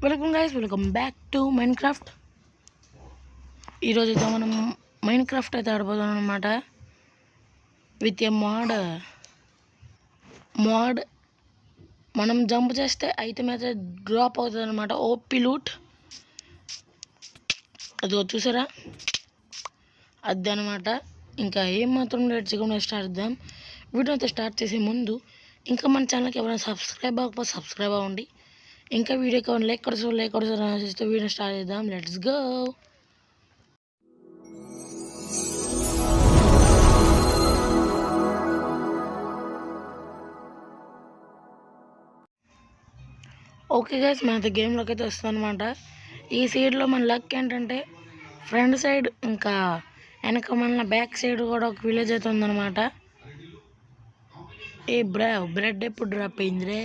Welcome guys, welcome back to Minecraft. ఈరోజు అయితే మనం మైన్క్రాఫ్ట్ అయితే ఆడిపోతాం అనమాట. విత్ ఏ మోడ్ మనం జంప్ చేస్తే ఐటమ్ అయితే డ్రాప్ అవుతుంది అనమాట. ఓపీ లూట్ అది చూసారా, అది అనమాట. ఇంకా ఏం మాత్రం లేట్ చేయకుండా స్టార్ట్ చేద్దాం. వీడియో అయితే స్టార్ట్ చేసే ముందు ఇంకా మన ఛానల్కి ఎవరైనా సబ్స్క్రైబ్ అవ్వకపోతే సబ్స్క్రైబ్ అవ్వండి. ఇంకా వీడియో కావాలి లైక్ కొడుతూ ఆలోచిస్తే వీడియో స్టార్ట్ చేద్దాం. Let's go. ఓకే గైస్, మనకి గేమ్లోకి అయితే వస్తుంది అనమాట. ఈ సైడ్లో మన లక్ ఏంటంటే ఫ్రంట్ సైడ్ ఇంకా వెనక మన బ్యాక్ సైడ్ కూడా ఒక విలేజ్ అయితే ఉందన్నమాట. ఏ బ్రెడ్ ఎప్పుడు డ్రాప్ అయింది రే.